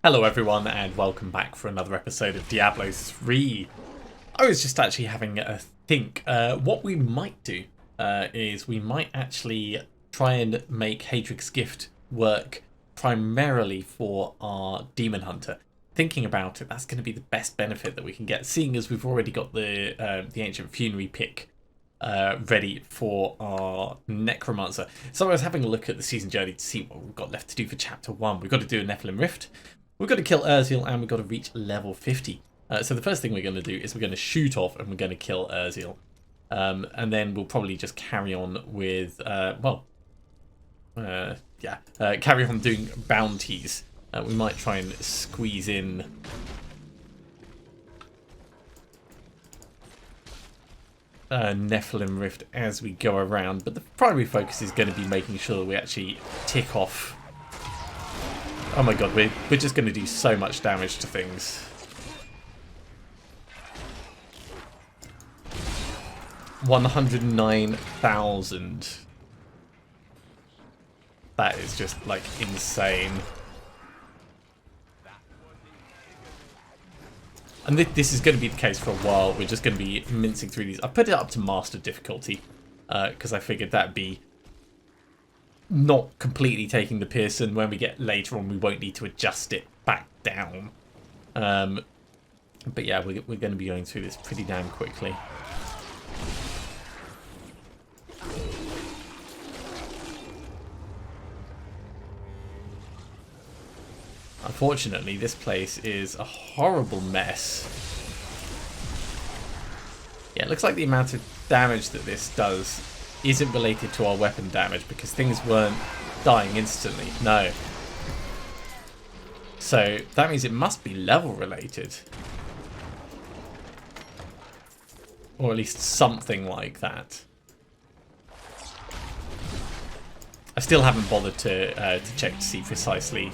Hello everyone and welcome back for another episode of Diablo 3. I was just actually having a think. What we might do is we might actually try and make Hadric's Gift work primarily for our Demon Hunter. Thinking about it, that's going to be the best benefit that we can get, seeing as we've already got the Ancient Funerary pick ready for our Necromancer. So I was having a look at the season journey to see what we've got left to do for Chapter 1. We've got to do a Nephilim Rift. We've got to kill Urziel and we've got to reach level 50. So the first thing we're going to do is we're going to shoot off and we're going to kill Urziel. And then we'll probably just carry on with, carry on doing bounties. We might try and squeeze in Nephilim Rift as we go around. But the primary focus is going to be making sure that we actually tick off. Oh my god, we're just going to do so much damage to things. 109,000. That is just, like, insane. And this is going to be the case for a while. We're just going to be mincing through these. I put it up to master difficulty because I figured that'd be not completely taking the piss, and when we get later on we won't need to adjust it back down. But yeah, we're going to be going through this pretty damn quickly. Unfortunately, this place is a horrible mess. Yeah, it looks like the amount of damage that this does isn't related to our weapon damage because things weren't dying instantly. No. So that means it must be level related. Or at least something like that. I still haven't bothered to check to see precisely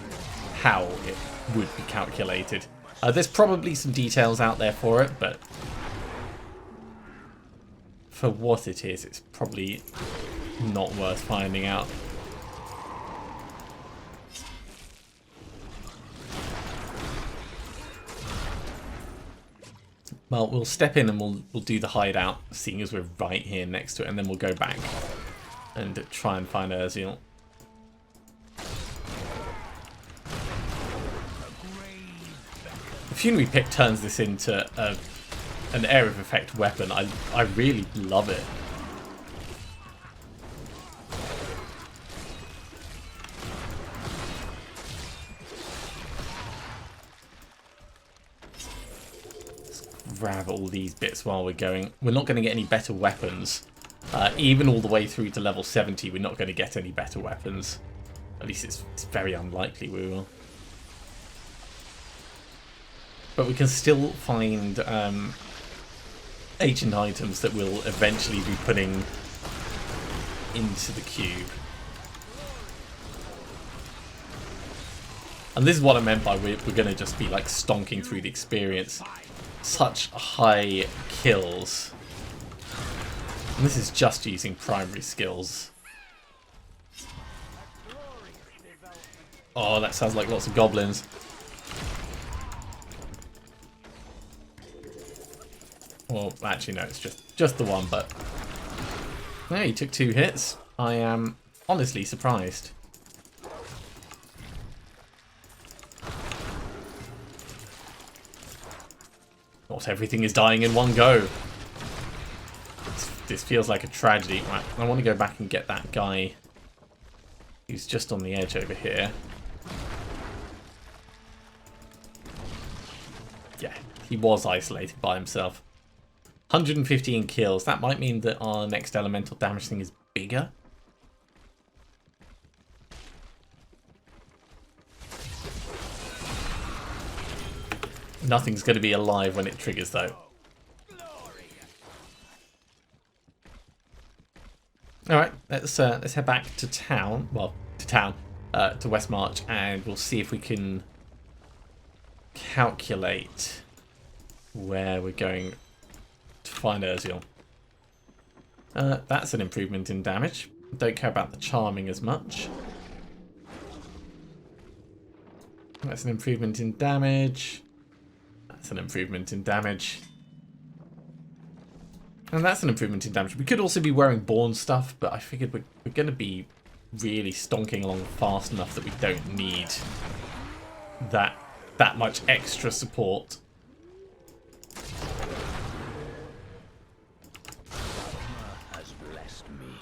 how it would be calculated. There's probably some details out there for it, but for what it is, it's probably not worth finding out. Well, we'll step in and we'll do the hideout, seeing as we're right here next to it, and then we'll go back and try and find Urziel. The Funerary Pick turns this into an area of effect weapon. I really love it. Let's grab all these bits while we're going. We're not going to get any better weapons. Even all the way through to level 70, we're not going to get any better weapons. At least it's very unlikely we will. But we can still find ancient items that we'll eventually be putting into the cube. And this is what I meant by we're going to just be like stonking through the experience. Such high kills. And this is just using primary skills. Oh, that sounds like lots of goblins. Well, actually, no, it's just the one, but... No, he took 2 hits. I am honestly surprised. Not everything is dying in one go. This feels like a tragedy. Right, I want to go back and get that guy who's just on the edge over here. Yeah, he was isolated by himself. 115 kills. That might mean that our next elemental damage thing is bigger. Nothing's going to be alive when it triggers, though. All right, let's head back to town. Well, to Westmarch, and we'll see if we can calculate where we're going to find Urziel. That's an improvement in damage. Don't care about the charming as much. That's an improvement in damage. That's an improvement in damage. And that's an improvement in damage. We could also be wearing Born stuff, but I figured we're going to be really stonking along fast enough that we don't need that much extra support. Has blessed me.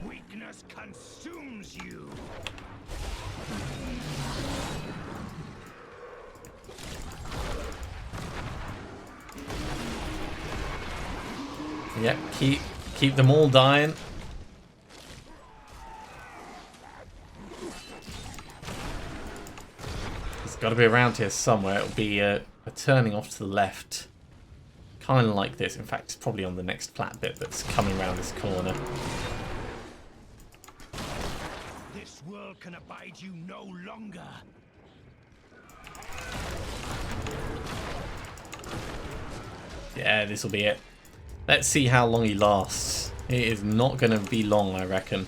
Weakness consumes you. Yep, keep them all dying. It's got to be around here somewhere. It'll be a turning off to the left. Kind of like this. In fact, it's probably on the next flat bit that's coming around this corner. This world can abide you no longer. Yeah, this will be it. Let's see how long he lasts. It is not going to be long, I reckon.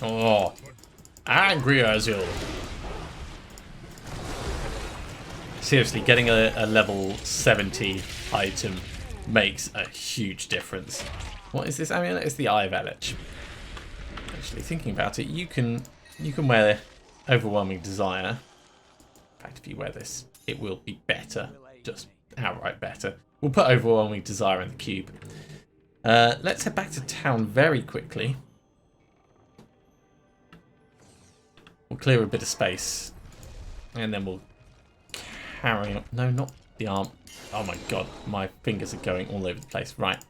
Oh, angry Azul. Seriously, getting a level 70 item makes a huge difference. What is this amulet? It's the Eye of Elich. Actually, thinking about it, you can wear Overwhelming Desire. In fact, if you wear this, it will be better. Just outright better. We'll put Overwhelming Desire in the cube. Let's head back to town very quickly. We'll clear a bit of space. And then we'll carry on. No, not the arm. Oh my god, my fingers are going all over the place. Right.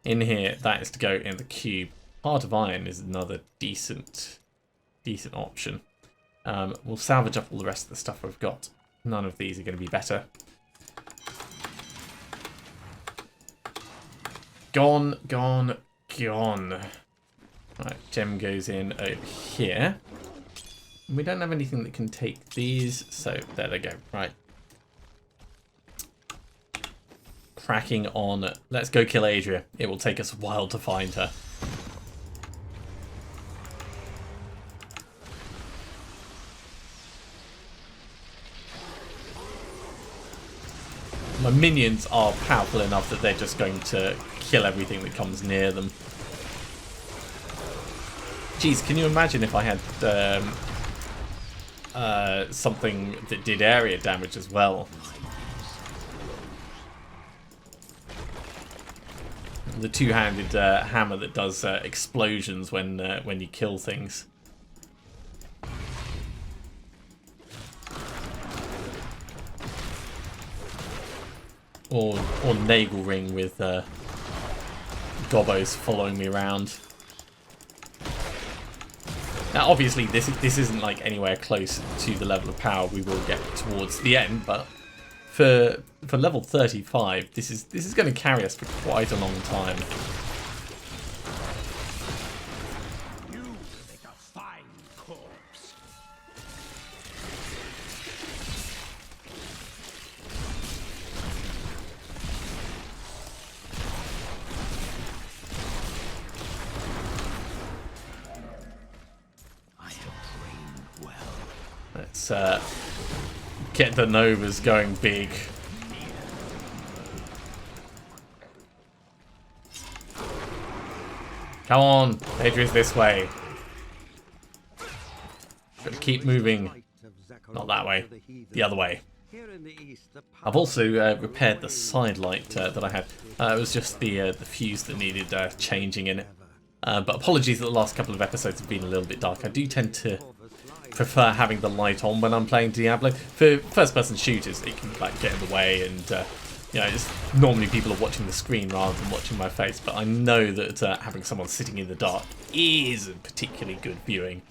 In here, that is to go in the cube. Heart of Iron is another decent option. We'll salvage up all the rest of the stuff we've got. None of these are going to be better. Gone, gone, gone. Right, gem goes in over here. We don't have anything that can take these, so there they go. Right. Cracking on. Let's go kill Adria. It will take us a while to find her. My minions are powerful enough that they're just going to kill everything that comes near them. Jeez, can you imagine if I had something that did area damage as well? The two-handed hammer that does explosions when you kill things. Or Nagel Ring with gobos following me around. Now, obviously, this isn't like anywhere close to the level of power we will get towards the end, but for level 35, this is going to carry us for quite a long time. You make a fine corpse. I have trained well. Let's get the Novas going big. Come on, Adria's this way. Gotta keep moving. Not that way, the other way. I've also repaired the side light that I had. It was just the fuse that needed changing in it. But apologies that the last couple of episodes have been a little bit dark. I do tend to prefer having the light on when I'm playing Diablo. For first-person shooters, it can like get in the way, and you know, it's normally people are watching the screen rather than watching my face. But I know that having someone sitting in the dark is a particularly good viewing,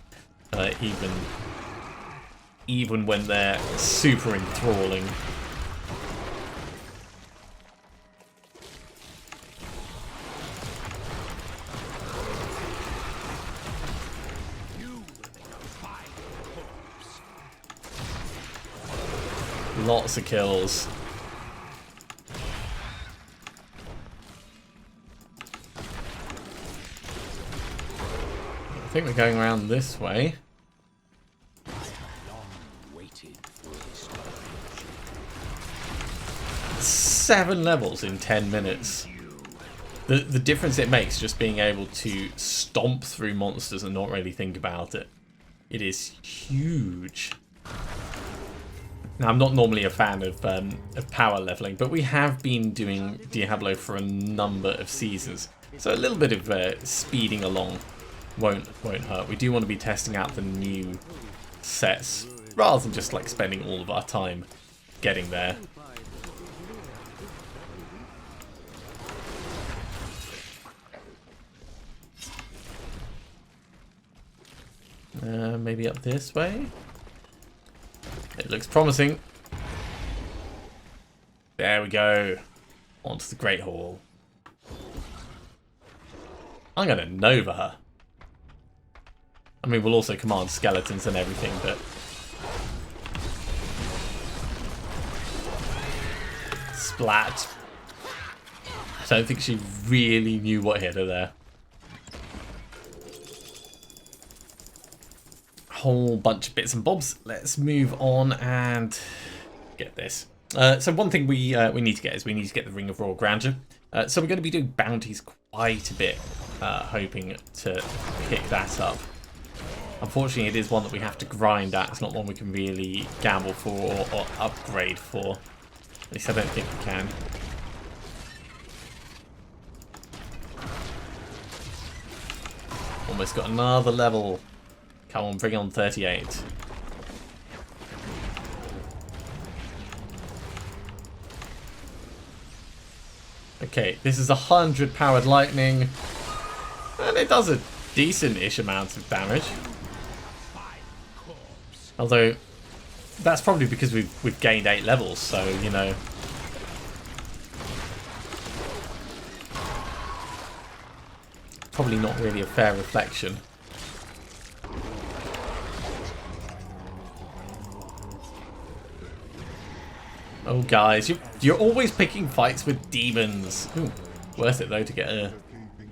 even when they're super enthralling. Lots of kills. I think we're going around this way. 7 levels in 10 minutes. The difference it makes just being able to stomp through monsters and not really think about it. It is huge. Now, I'm not normally a fan of power leveling, but we have been doing Diablo for a number of seasons. So a little bit of speeding along won't hurt. We do want to be testing out the new sets rather than just like spending all of our time getting there. Maybe up this way. It looks promising. There we go. Onto the Great Hall. I'm going to Nova her. I mean, we'll also command skeletons and everything, but... Splat. I don't think she really knew what hit her there. Whole bunch of bits and bobs. Let's move on and get this. So one thing we need to get is we need to get the Ring of Royal Grandeur. So we're going to be doing bounties quite a bit, hoping to pick that up. Unfortunately, it is one that we have to grind at. It's not one we can really gamble for or upgrade for. At least I don't think we can. Almost got another level. Come on, bring on 38. Okay, this is 100 powered lightning. And it does a decent-ish amount of damage. Although, that's probably because we've gained 8 levels, so, you know. Probably not really a fair reflection. Oh, guys, you're always picking fights with demons. Ooh, worth it, though, to get a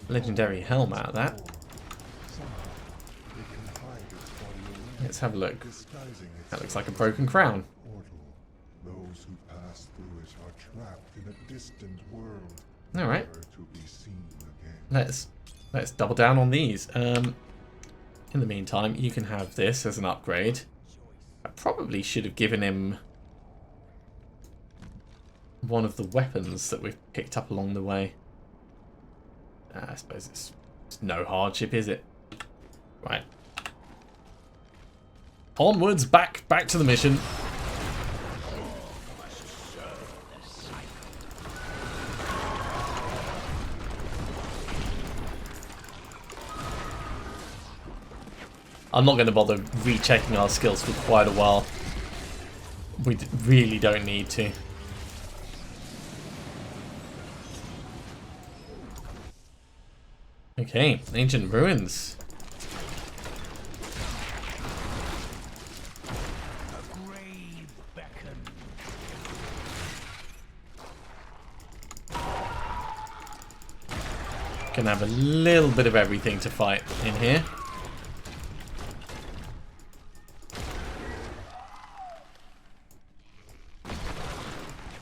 legendary helm out of that. Let's have a look. That looks like a broken crown. Those who pass through it are trapped in a distant world. All right. To be seen again. Let's double down on these. In the meantime, you can have this as an upgrade. I probably should have given him one of the weapons that we've picked up along the way. I suppose it's no hardship, is it? Right. Onwards, back to the mission. I'm not going to bother rechecking our skills for quite a while. We really don't need to. Okay, ancient ruins. A grave beckons. Gonna have a little bit of everything to fight in here.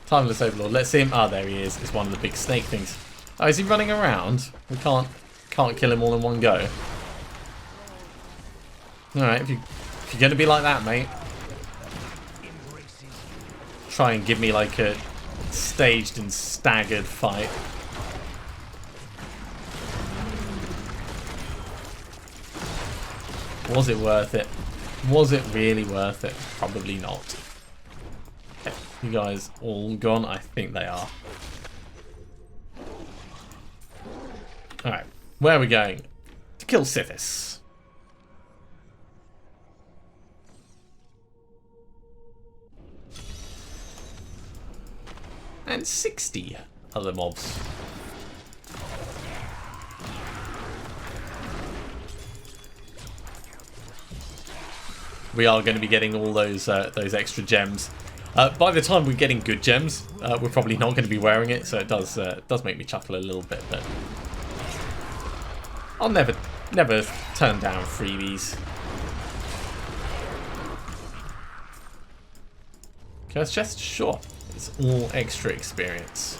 Timeless Overlord. Let's see him. Ah, there he is. It's one of the big snake things. Oh, is he running around? We can't kill him all in one go. Alright, if you're gonna be like that, mate, try and give me like a staged and staggered fight. Was it worth it? Was it really worth it? Probably not. Okay, you guys all gone? I think they are. Alright. Where are we going? To kill Sithis. And 60 other mobs. We are going to be getting all those extra gems. By the time we're getting good gems, we're probably not going to be wearing it, so it does make me chuckle a little bit, but I'll never turn down freebies. Curse chest? Sure. It's all extra experience.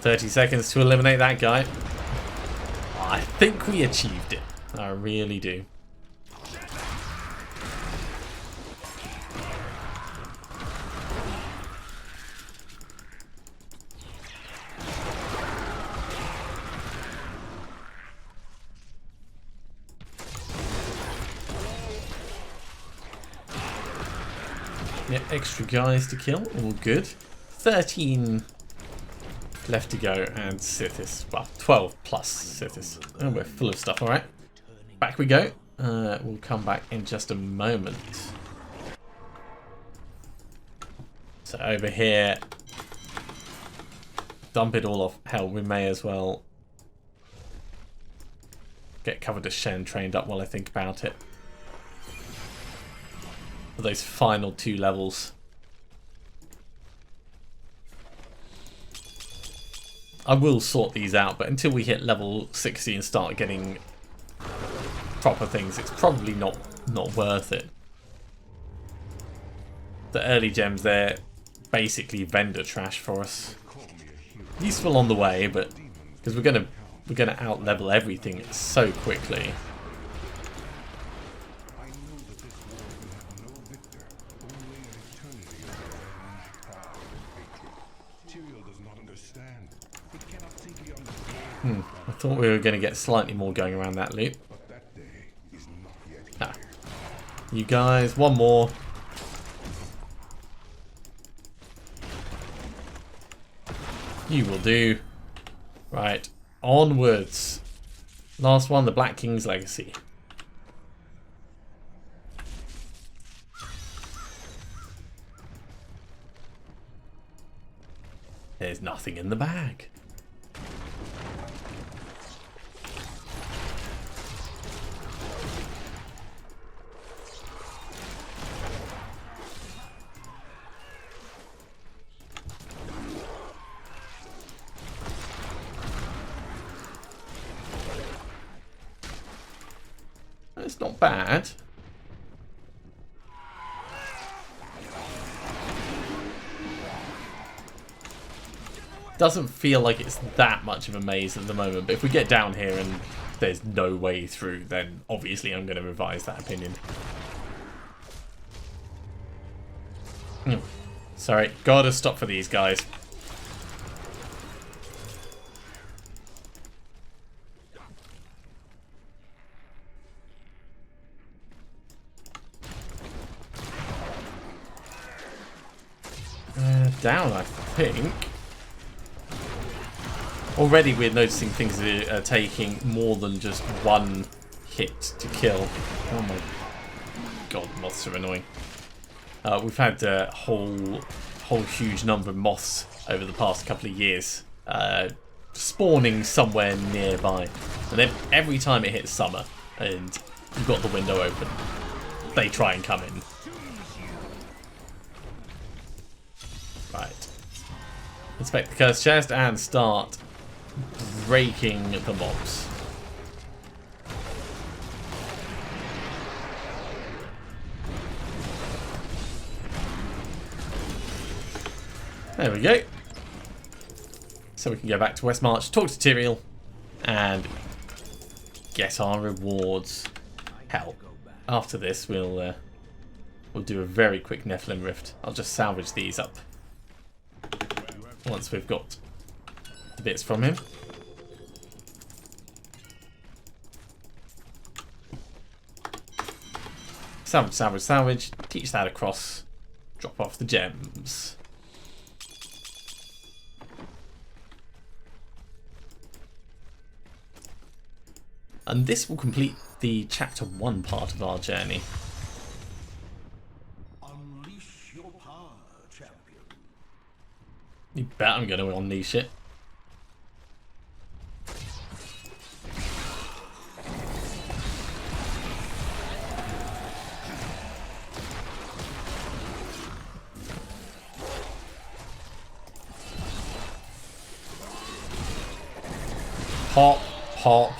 30 seconds to eliminate that guy. I think we achieved it. I really do. Yeah, extra guys to kill, all good. 13 left to go, and Sithis. Well, 12 plus Sithis. Oh, we're full of stuff, alright. Back we go. We'll come back in just a moment. So over here, dump it all off. Hell, we may as well get covered as Shen trained up while I think about it. For those final 2 levels. I will sort these out, but until we hit level 60 and start getting proper things, it's probably not worth it. The early gems, they're basically vendor trash for us. Useful on the way, but because we're gonna out level everything so quickly. I thought we were going to get slightly more going around that loop. Ah. You guys, one more. You will do. Right, onwards. Last one, the Black King's Legacy. There's nothing in the bag. It's not bad. Doesn't feel like it's that much of a maze at the moment, but if we get down here and there's no way through, then obviously I'm going to revise that opinion. Sorry, gotta stop for these guys. Down, I think. Already we're noticing things are taking more than just one hit to kill. Oh my god, moths are annoying. We've had a whole huge number of moths over the past couple of years spawning somewhere nearby. And then every time it hits summer and you've got the window open, they try and come in. Right. Inspect the cursed chest and start breaking the mobs. There we go. So we can go back to Westmarch, talk to Tyrael, and get our rewards. Hell, after this we'll do a very quick Nephilim rift. I'll just salvage these up once we've got the bits from him. Salvage, salvage, salvage. Teach that across. Drop off the gems. And this will complete the chapter 1 part of our journey. Unleash your power, champion. You bet I'm going to unleash it. Pop, pop,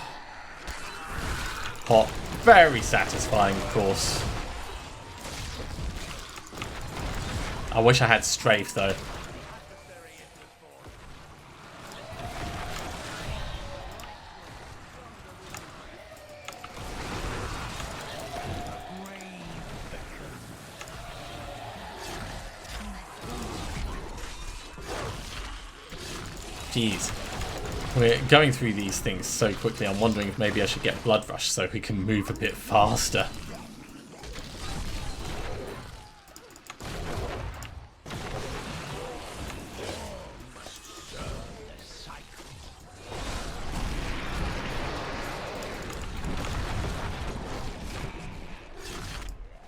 pop. Very satisfying, of course. I wish I had strafe, though. Jeez. We're going through these things so quickly, I'm wondering if maybe I should get Blood Rush so we can move a bit faster.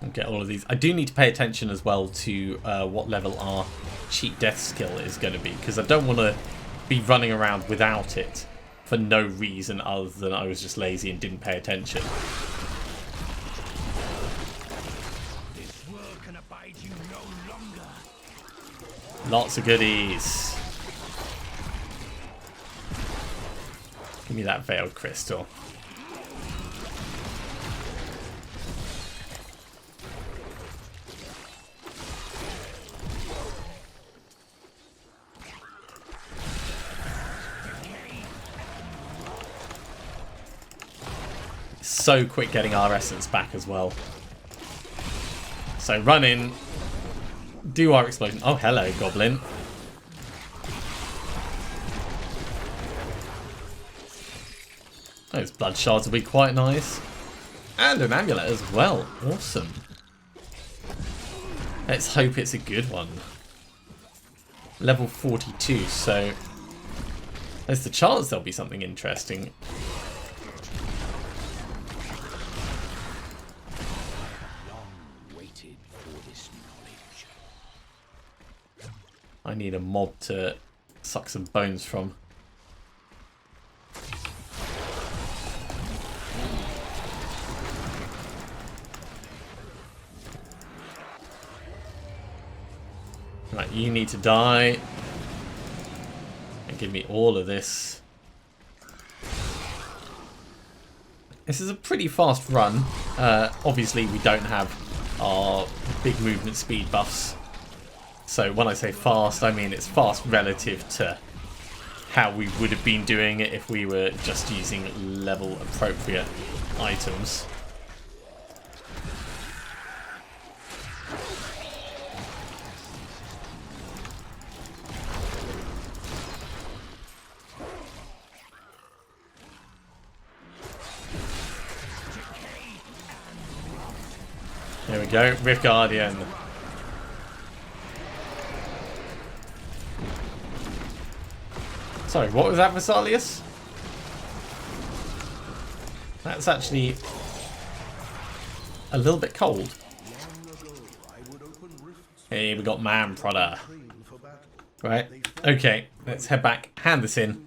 I'll get all of these. I do need to pay attention as well to what level our cheat death skill is going to be, because I don't want to be running around without it for no reason other than I was just lazy and didn't pay attention. This world can abide you no longer. Lots of goodies. Give me that veiled crystal. So quick getting our essence back as well. So run in, do our explosion. Oh, hello, goblin. Those blood shards will be quite nice. And an amulet as well. Awesome. Let's hope it's a good one. Level 42, so there's the chance there'll be something interesting. I need a mob to suck some bones from. Right, you need to die. And give me all of this. This is a pretty fast run. Obviously, we don't have our big movement speed buffs. So when I say fast, I mean it's fast relative to how we would have been doing it if we were just using level appropriate items. There we go, Rift Guardian. Sorry, what was that, Vesalius? That's actually a little bit cold. Hey, we got Man Prodder. Right, okay, let's head back, hand this in,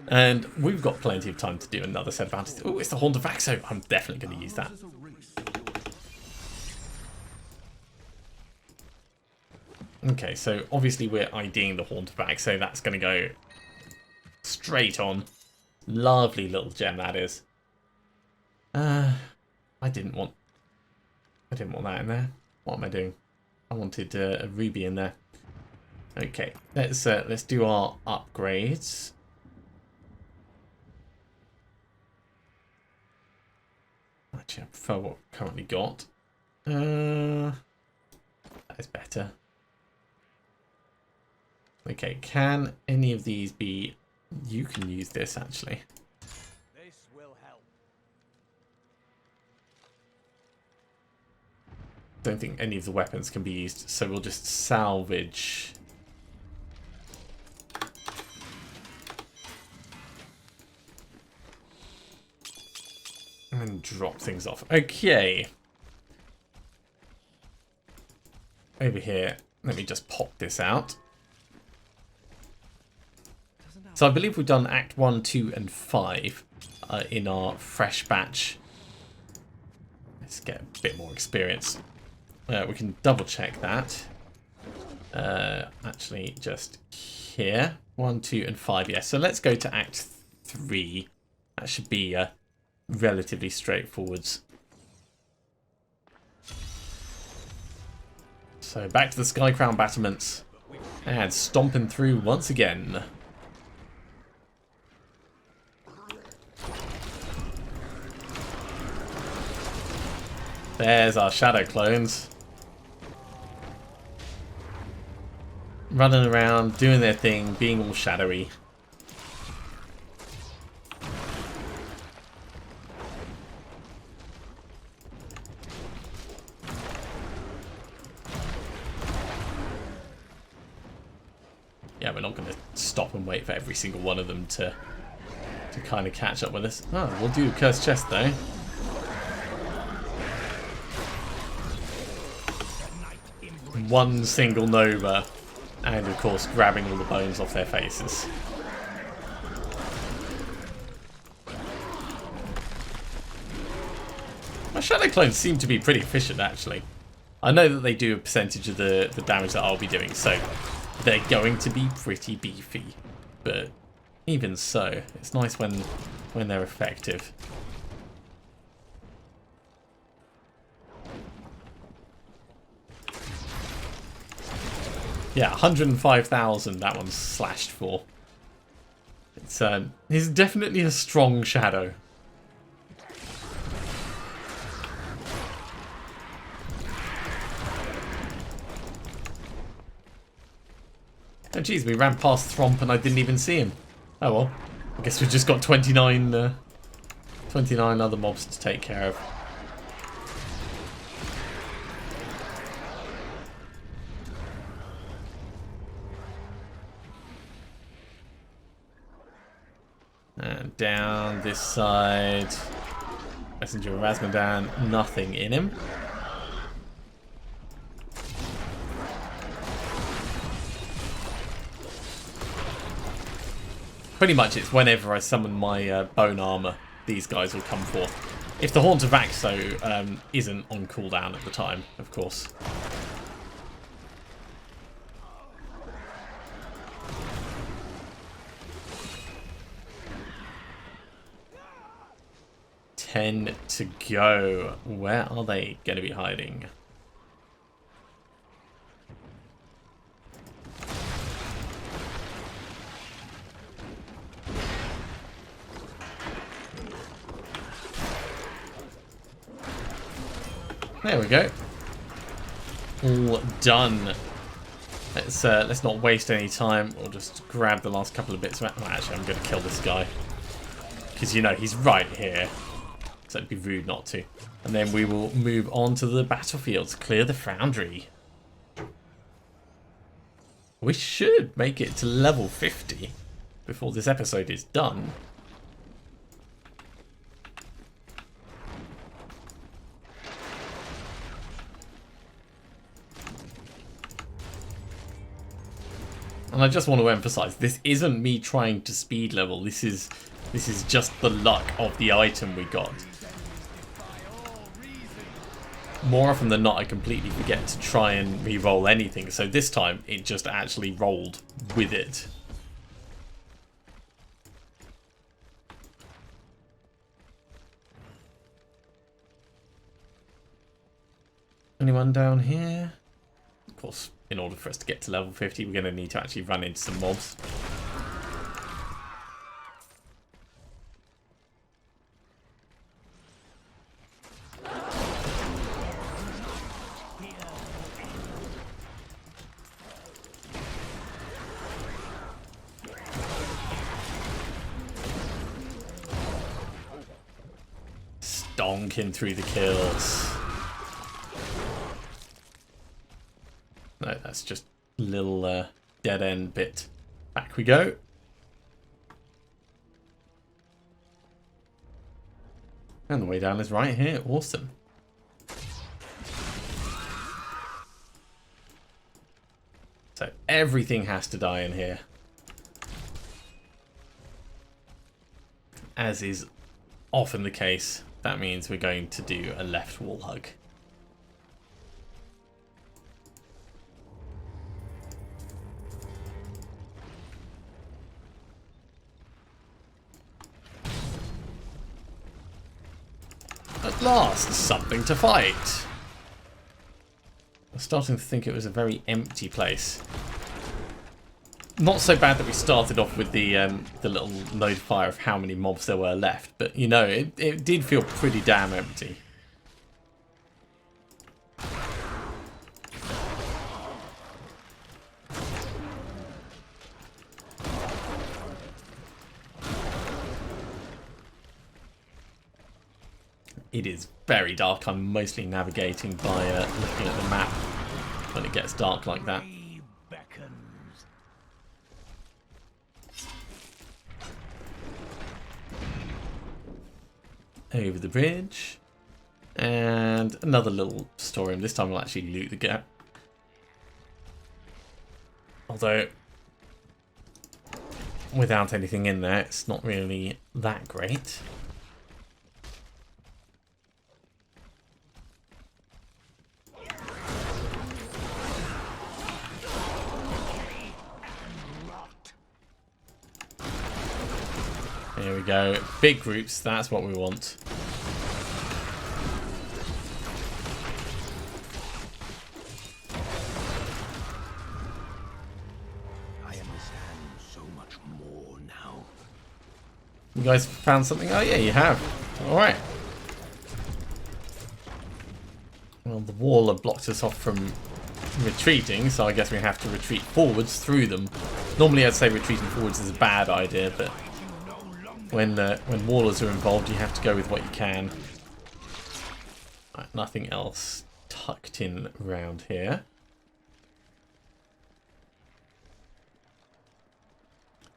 and we've got plenty of time to do another set of bounties. Oh, it's the Horn of Vaxo. I'm definitely going to use that. Okay, so obviously we're IDing the Horn of Vaxo. That's going to go straight on. Lovely little gem that is. I didn't want that in there. What am I doing? I wanted a ruby in there. Okay, let's do our upgrades. Actually, I prefer what we've currently got. That is better. Okay, can any of these be... You can use this, actually. This will help. Don't think any of the weapons can be used, so we'll just salvage. And drop things off. Okay. Over here, let me just pop this out. So I believe we've done Act 1, 2, and 5 in our fresh batch. Let's get a bit more experience. We can double check that. Actually, just here. 1, 2, and 5. Yeah, so let's go to Act 3 That should be relatively straightforward. So back to the Sky Crown battlements. And stomping through once again. There's our shadow clones. Running around, doing their thing, being all shadowy. Yeah, we're not going to stop and wait for every single one of them to kind of catch up with us. Oh, we'll do a cursed chest though. One single Nova, and of course grabbing all the bones off their faces. My shadow clones seem to be pretty efficient actually. I know that they do a percentage of the damage that I'll be doing, so they're going to be pretty beefy. But even so, it's nice when they're effective. Yeah, 105,000 that one's slashed for. He's definitely a strong shadow. Oh geez, we ran past Thromp and I didn't even see him. Oh well, I guess we've just got 29 other mobs to take care of. And down this side, Messenger of Razmodan, nothing in him. Pretty much it's whenever I summon my bone armor, these guys will come forth. If the Haunt of Axo isn't on cooldown at the time, of course. Ten to go. Where are they going to be hiding? There we go. All done. Let's not waste any time. We'll just grab the last couple of bits. Well, actually, I'm going to kill this guy because you know he's right here. So it'd be rude not to. And then we will move on to the battlefield to clear the Foundry. We should make it to level 50 before this episode is done. And I just want to emphasize, this isn't me trying to speed level. This is just the luck of the item we got. More often than not, I completely forget to try and re-roll anything. So this time, it just actually rolled with it. Anyone down here? Of course, in order for us to get to level 50, we're going to need to actually run into some mobs. Stonking through the kills. No, that's just a little dead end bit. Back we go. And the way down is right here. Awesome. So everything has to die in here. As is often the case, that means we're going to do a left wall hug. At last, something to fight. I'm starting to think it was a very empty place. Not so bad that we started off with the little notifier of how many mobs there were left, but you know, it did feel pretty damn empty. It is very dark. I'm mostly navigating by looking at the map when it gets dark like that. Over the bridge. And another little storeroom. This time we'll actually loot the gap. Although, without anything in there, it's not really that great. Here we go. Big groups, that's what we want. I understand so much more now. You guys found something? Oh yeah, you have. Alright. Well, the wall had blocked us off from retreating, so I guess we have to retreat forwards through them. Normally I'd say retreating forwards is a bad idea, but when wallers are involved, you have to go with what you can. Right, nothing else tucked in around here.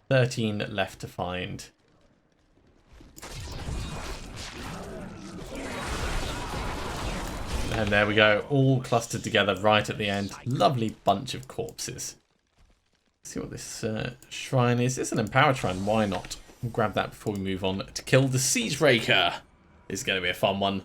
$13 left to find. And there we go, all clustered together right at the end. Lovely bunch of corpses. Let's see what this shrine is. It's an empowered shrine, why not? We'll grab that before we move on to kill the Siege Raker. This is going to be a fun one.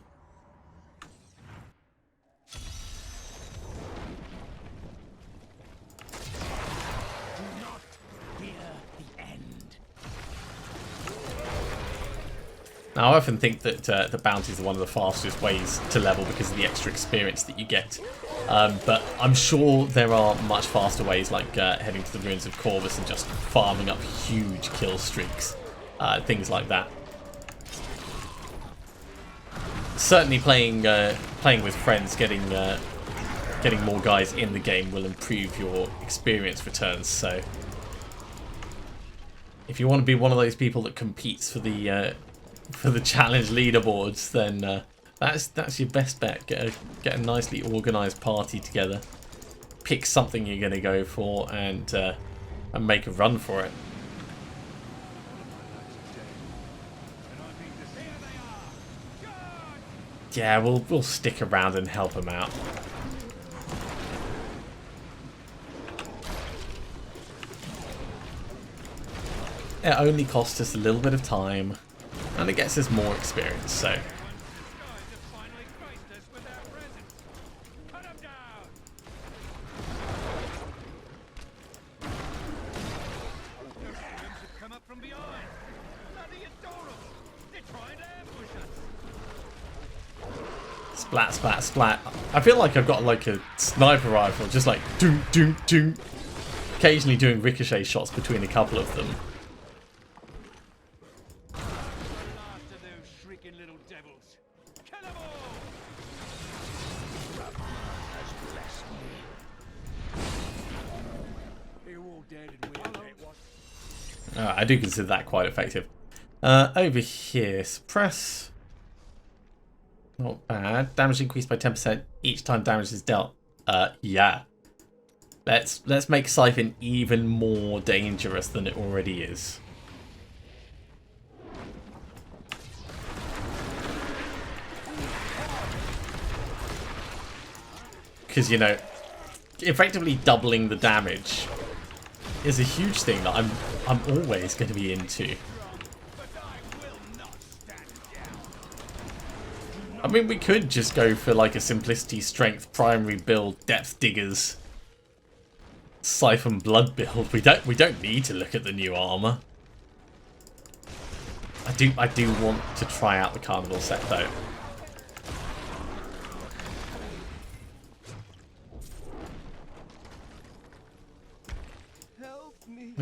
Now, I often think that the bounties are one of the fastest ways to level because of the extra experience that you get. But I'm sure there are much faster ways, like heading to the ruins of Corvus and just farming up huge kill streaks. Things like that. Certainly playing with friends, getting more guys in the game will improve your experience returns. So if you want to be one of those people that competes for the challenge leaderboards, then that's your best bet. Get a nicely organised party together. Pick something you're going to go for and make a run for it. Yeah, we'll stick around and help them out. It only costs us a little bit of time, and it gets us more experience, so. Splat, splat, splat. I feel like I've got like a sniper rifle, just like doom, doom, doom. Occasionally doing ricochet shots between a couple of them. I do consider that quite effective. Over here, suppress. Not bad. Damage increased by 10% each time damage is dealt. Yeah. Let's make Siphon even more dangerous than it already is. Because, you know, effectively doubling the damage is a huge thing that I'm always going to be into. I mean, we could just go for like a simplicity, strength, primary build, depth diggers, Siphon blood build. We don't need to look at the new armor. I do want to try out the Carnival set though.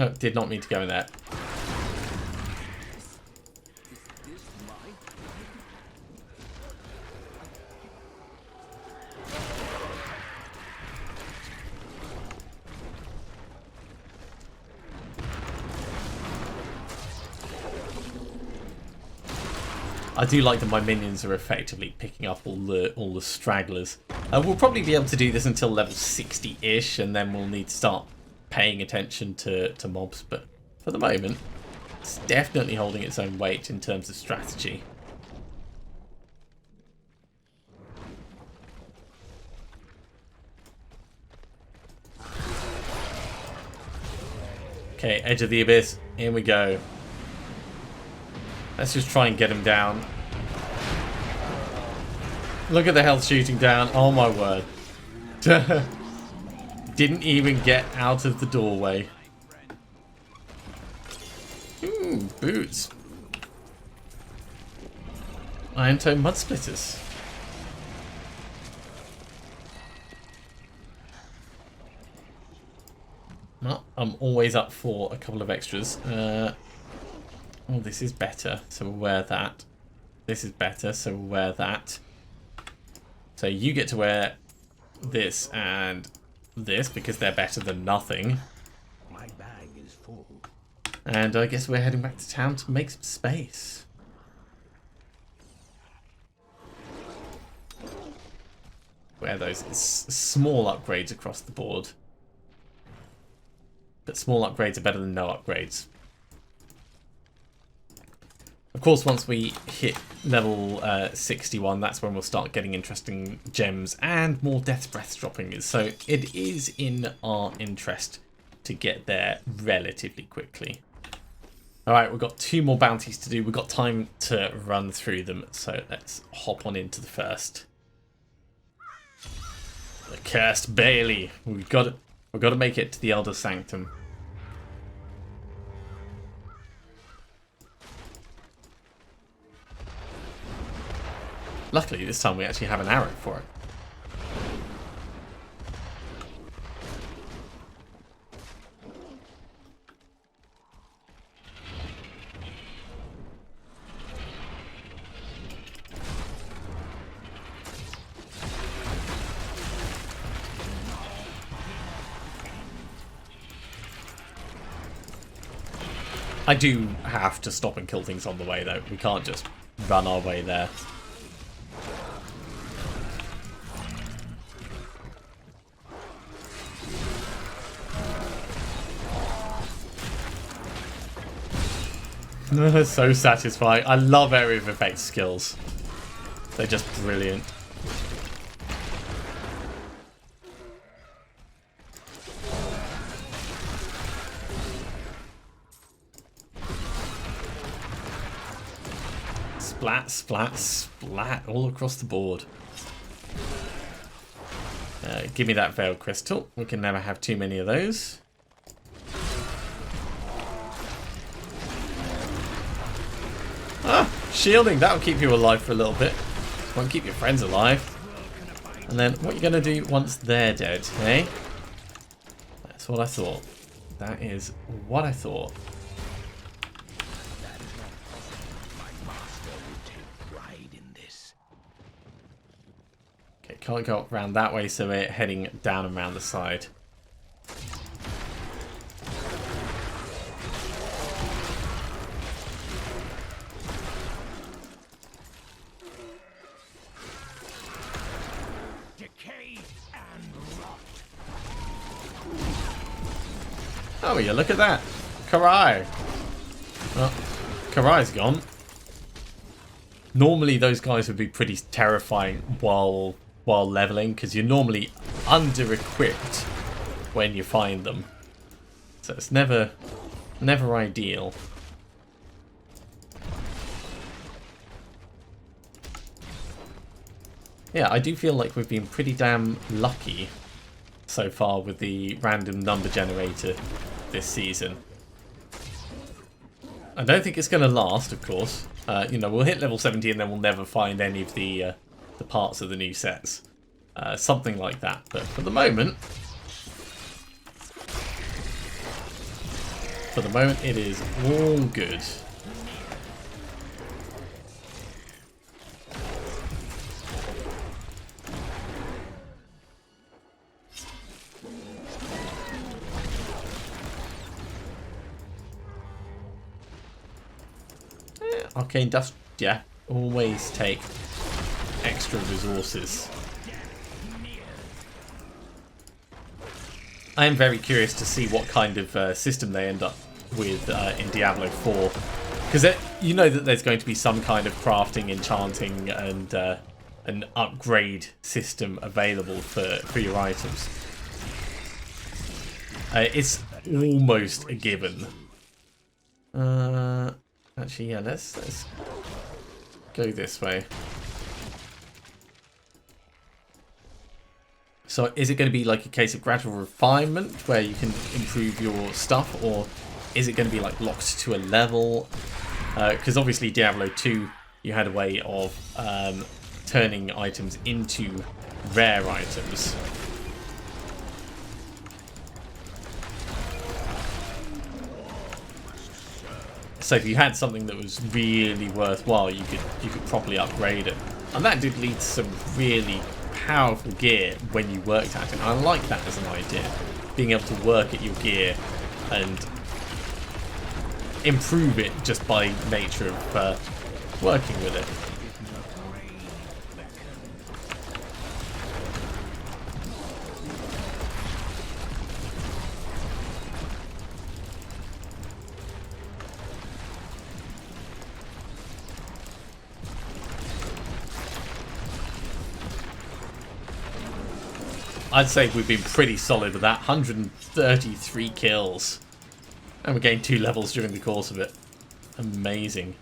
No, did not mean to go in there. I do like that my minions are effectively picking up all the stragglers. We'll probably be able to do this until level 60-ish, and then we'll need to start paying attention to mobs. But for the moment, it's definitely holding its own weight in terms of strategy. Okay, Edge of the Abyss. Here we go. Let's just try and get him down. Look at the health shooting down. Oh my word. Didn't even get out of the doorway. Ooh, boots. Iron Tone Mud Splitters. Well, I'm always up for a couple of extras. Oh, this is better, so we'll wear that. This is better, so we'll wear that. So you get to wear this and this because they're better than nothing. My bag is full. And I guess we're heading back to town to make some space. Wear those. It's small upgrades across the board. But small upgrades are better than no upgrades. Of course, once we hit level 61, that's when we'll start getting interesting gems and more Death's Breaths dropping. So it is in our interest to get there relatively quickly. Alright, we've got 2 more bounties to do. We've got time to run through them, so let's hop on into the first. The Cursed Bailey. We've got to make it to the Elder Sanctum. Luckily, this time we actually have an arrow for it. I do have to stop and kill things on the way, though. We can't just run our way there. So satisfying. I love area of effect skills. They're just brilliant. Splat, splat, splat all across the board. Give me that Veiled Crystal. We can never have too many of those. Ah, shielding. That'll keep you alive for a little bit. Won't keep your friends alive. And then what are you going to do once they're dead, eh? That's what I thought. That is what I thought. Okay, can't go around that way, so we're heading down and around the side. Oh, yeah, look at that. Karai. Oh, Karai's gone. Normally, those guys would be pretty terrifying while leveling, because you're normally under-equipped when you find them. So it's never ideal. Yeah, I do feel like we've been pretty damn lucky so far with the random number generator this season. I don't think it's going to last, of course. You know, we'll hit level 70 and then we'll never find any of the parts of the new sets. Something like that. But for the moment... for the moment, it is all good. Arcane dust, yeah, always take extra resources. I am very curious to see what kind of system they end up with in Diablo 4, because you know that there's going to be some kind of crafting, enchanting, and an upgrade system available for your items. It's almost a given. Actually, yeah, let's go this way. So is it going to be like a case of gradual refinement where you can improve your stuff, or is it going to be like locked to a level? Because obviously Diablo 2, you had a way of turning items into rare items. So if you had something that was really worthwhile, you could properly upgrade it, and that did lead to some really powerful gear when you worked at it. And I like that as an idea, being able to work at your gear and improve it just by nature of working with it. I'd say we've been pretty solid with that. 133 kills. And we gained 2 levels during the course of it. Amazing.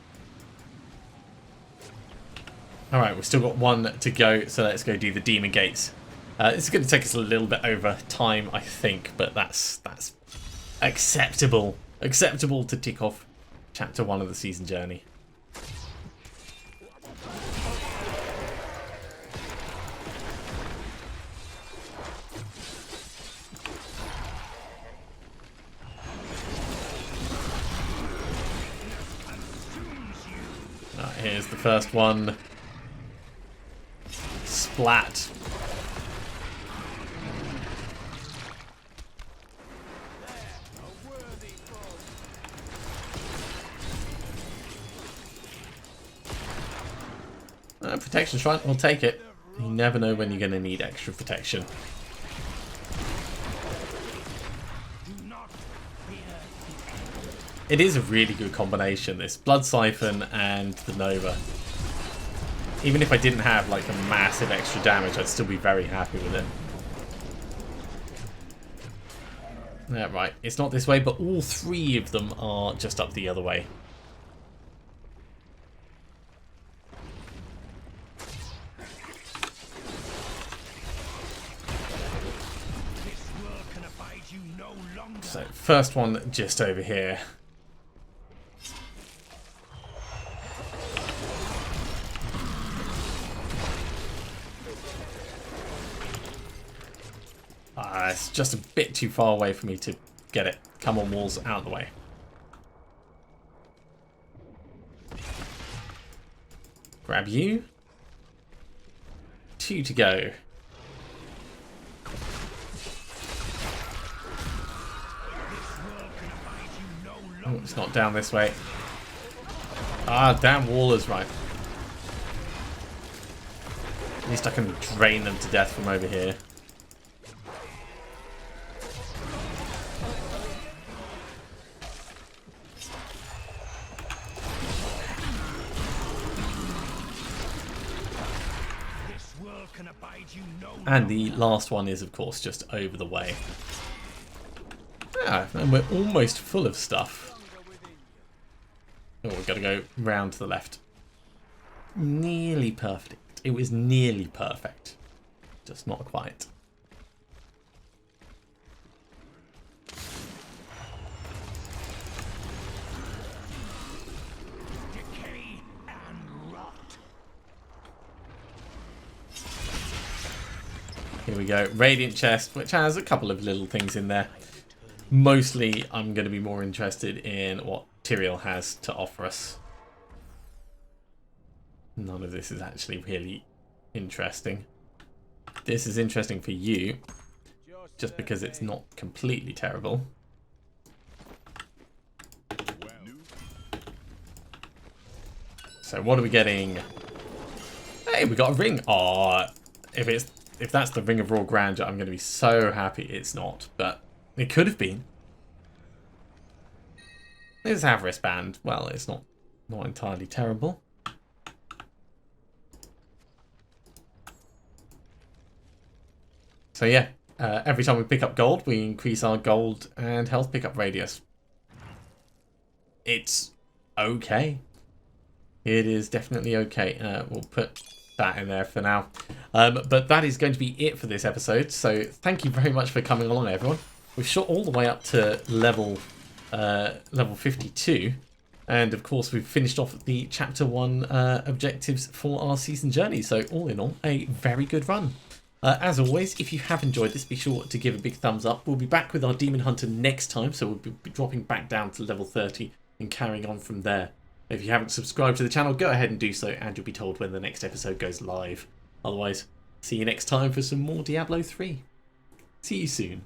Alright, we've still got 1 to go, so let's go do the Demon Gates. This is going to take us a little bit over time, I think, but that's acceptable. Acceptable to tick off Chapter 1 of the season journey. Here's the first one. Splat. Protection shrine, we'll take it. You never know when you're going to need extra protection. It is a really good combination, this Blood Siphon and the Nova. Even if I didn't have like a massive extra damage, I'd still be very happy with it. Yeah, right, it's not this way, but all 3 of them are just up the other way. So, first one just over here. It's just a bit too far away for me to get it. Come on, walls, out of the way. Grab you. 2 to go. Oh, it's not down this way. Ah, damn wall is right. At least I can drain them to death from over here. And the last one is, of course, just over the way. Yeah, and we're almost full of stuff. Oh, we've got to go round to the left. Nearly perfect. It was nearly perfect. Just not quite. Here we go. Radiant chest, which has a couple of little things in there. Mostly, I'm going to be more interested in what Tyrael has to offer us. None of this is actually really interesting. This is interesting for you, just because it's not completely terrible. So what are we getting? Hey, we got a ring. Oh, if that's the Ring of Raw Grandeur, I'm going to be so happy it's not. But it could have been. This Avarice Band, well, it's not entirely terrible. So yeah, every time we pick up gold, we increase our gold and health pickup radius. It's okay. It is definitely okay. We'll put that in there for now. But that is going to be it for this episode. So thank you very much for coming along, everyone. We've shot all the way up to level 52. And of course, we've finished off the Chapter 1 objectives for our season journey. So all in all, a very good run. As always, if you have enjoyed this, be sure to give a big thumbs up. We'll be back with our Demon Hunter next time. So we'll be dropping back down to level 30 and carrying on from there. If you haven't subscribed to the channel, go ahead and do so, and you'll be told when the next episode goes live. Otherwise, see you next time for some more Diablo 3. See you soon.